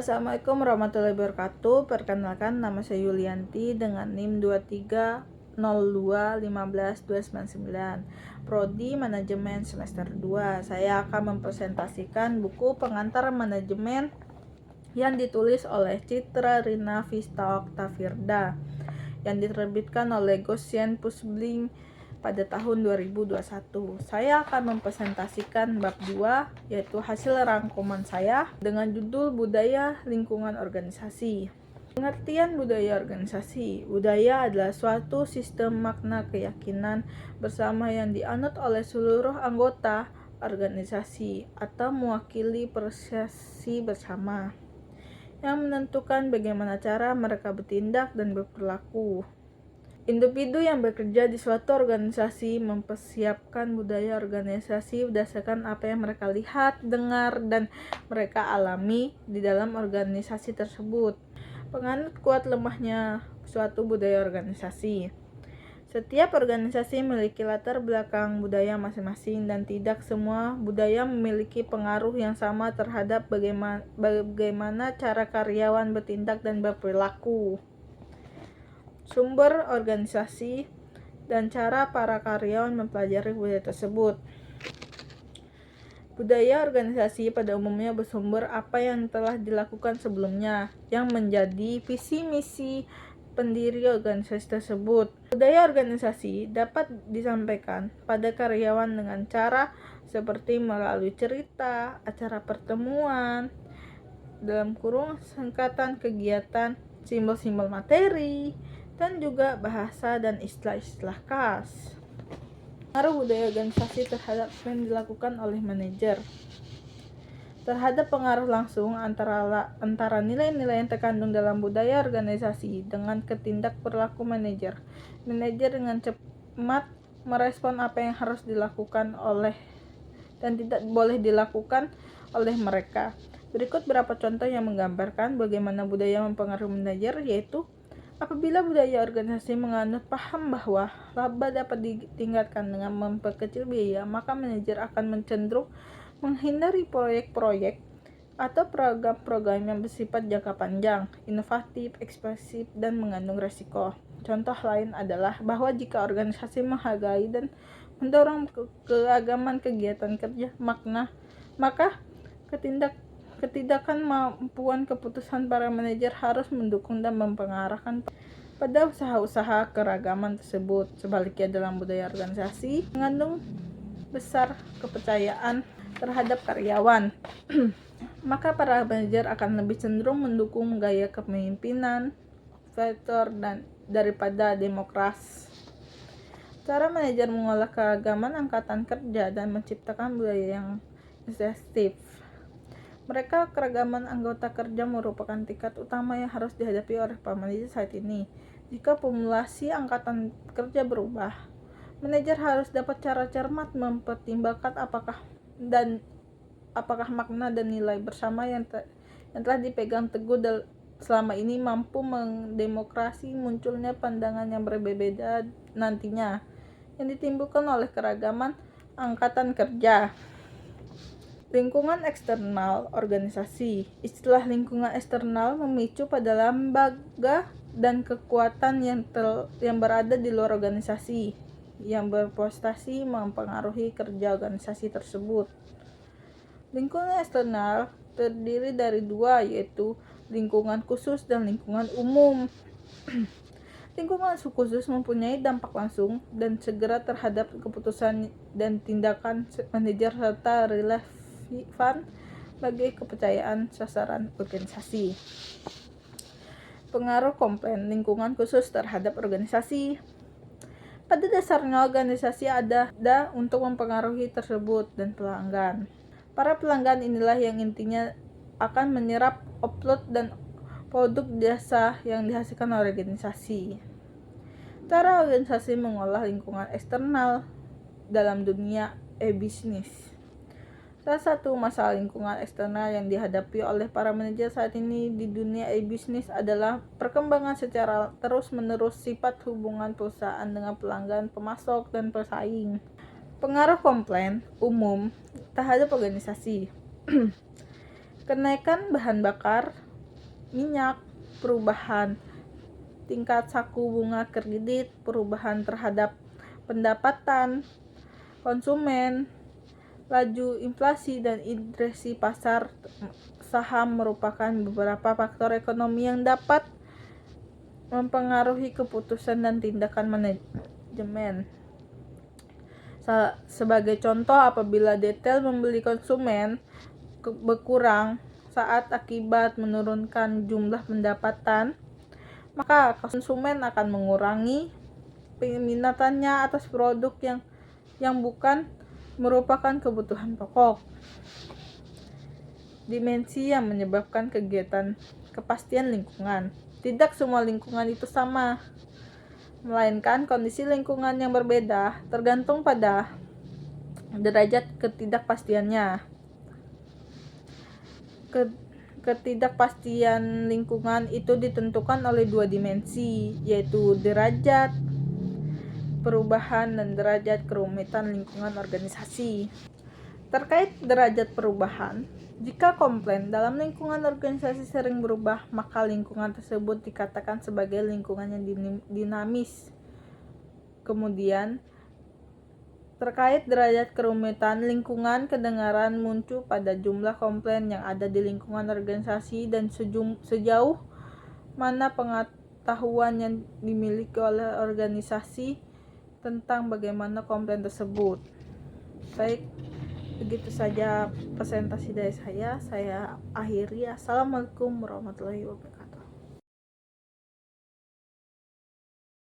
Assalamualaikum warahmatullahi wabarakatuh. Perkenalkan, nama saya Yulianti dengan NIM 2302151299, Prodi Manajemen semester 2. Saya akan mempresentasikan buku pengantar manajemen yang ditulis oleh Citra Rina Vista Oktavierda yang diterbitkan oleh Goshen Publishing pada tahun 2021. Saya akan mempresentasikan bab 2, yaitu hasil rangkuman saya dengan judul Budaya Lingkungan Organisasi. Pengertian budaya organisasi. Budaya adalah suatu sistem makna keyakinan bersama yang dianut oleh seluruh anggota organisasi atau mewakili persepsi bersama yang menentukan bagaimana cara mereka bertindak dan berperilaku. Individu yang bekerja di suatu organisasi mempersiapkan budaya organisasi berdasarkan apa yang mereka lihat, dengar, dan mereka alami di dalam organisasi tersebut. Penganut kuat lemahnya suatu budaya organisasi. Setiap organisasi memiliki latar belakang budaya masing-masing dan tidak semua budaya memiliki pengaruh yang sama terhadap bagaimana cara karyawan bertindak dan berperilaku. Sumber organisasi dan cara para karyawan mempelajari budaya tersebut. Budaya organisasi pada umumnya bersumber apa yang telah dilakukan sebelumnya yang menjadi visi misi pendiri organisasi tersebut. Budaya organisasi dapat disampaikan pada karyawan dengan cara seperti melalui cerita, acara pertemuan, singkatan kegiatan, simbol-simbol materi, dan juga bahasa dan istilah-istilah khas. Pengaruh budaya organisasi terhadap apa yang dilakukan oleh manajer. Terhadap pengaruh langsung antara nilai-nilai yang terkandung dalam budaya organisasi dengan ketindak perilaku manajer. Manajer dengan cepat merespon apa yang harus dilakukan oleh dan tidak boleh dilakukan oleh mereka. Berikut beberapa contoh yang menggambarkan bagaimana budaya mempengaruhi manajer, yaitu apabila budaya organisasi menganut paham bahwa laba dapat ditingkatkan dengan memperkecil biaya, maka manajer akan cenderung menghindari proyek-proyek atau program-program yang bersifat jangka panjang, inovatif, ekspresif, dan mengandung resiko. Contoh lain adalah bahwa jika organisasi menghargai dan mendorong keagamaan kegiatan kerja maka ketidakmampuan keputusan para manajer harus mendukung dan mempengaruhi pada usaha-usaha keragaman tersebut. Sebaliknya, dalam budaya organisasi mengandung besar kepercayaan terhadap karyawan, maka para manajer akan lebih cenderung mendukung gaya kepemimpinan fighter dan daripada demokras. Cara manajer mengolah keragaman angkatan kerja dan menciptakan budaya yang sensitif. Keragaman anggota kerja merupakan tingkat utama yang harus dihadapi oleh para manajer saat ini. Jika formulasi angkatan kerja berubah, manajer harus dapat cara cermat mempertimbangkan apakah makna dan nilai bersama yang telah dipegang teguh selama ini mampu mendemokrasi munculnya pandangan yang berbeda nantinya yang ditimbulkan oleh keragaman angkatan kerja. Lingkungan eksternal organisasi. Istilah lingkungan eksternal memicu pada lembaga dan kekuatan yang berada di luar organisasi yang berprestasi mempengaruhi kerja organisasi tersebut. Lingkungan eksternal terdiri dari dua, yaitu lingkungan khusus dan lingkungan umum. Lingkungan khusus mempunyai dampak langsung dan segera terhadap keputusan dan tindakan manajer serta relevan bagi kepercayaan sasaran organisasi. Pengaruh komplain lingkungan khusus terhadap organisasi. Pada dasarnya organisasi ada untuk mempengaruhi tersebut dan pelanggan. Para pelanggan inilah yang intinya akan menyerap upload dan produk jasa yang dihasilkan oleh organisasi. Cara organisasi mengolah lingkungan eksternal dalam dunia e-bisnis. Salah satu masalah lingkungan eksternal yang dihadapi oleh para manajer saat ini di dunia e-bisnis adalah perkembangan secara terus-menerus sifat hubungan perusahaan dengan pelanggan, pemasok, dan pesaing. Pengaruh komplain umum terhadap organisasi. Kenaikan bahan bakar minyak, perubahan tingkat saku bunga kredit, perubahan terhadap pendapatan konsumen, laju inflasi, dan industri pasar saham merupakan beberapa faktor ekonomi yang dapat mempengaruhi keputusan dan tindakan manajemen. Sebagai contoh, apabila detail membeli konsumen berkurang saat akibat menurunkan jumlah pendapatan, maka konsumen akan mengurangi peminatannya atas produk yang bukan merupakan kebutuhan pokok. Dimensi yang menyebabkan kepastian lingkungan. Tidak semua lingkungan itu sama, melainkan kondisi lingkungan yang berbeda tergantung pada derajat ketidakpastiannya. Ketidakpastian lingkungan itu ditentukan oleh dua dimensi, yaitu derajat perubahan dan derajat kerumitan lingkungan organisasi. Terkait derajat perubahan, jika komplain dalam lingkungan organisasi sering berubah, maka lingkungan tersebut dikatakan sebagai lingkungan yang dinamis. Kemudian, terkait derajat kerumitan lingkungan, kedengaran muncul pada jumlah komplain yang ada di lingkungan organisasi dan sejauh mana pengetahuan yang dimiliki oleh organisasi tentang bagaimana komplain tersebut. Baik, begitu saja presentasi dari saya akhiri. Assalamualaikum warahmatullahi wabarakatuh.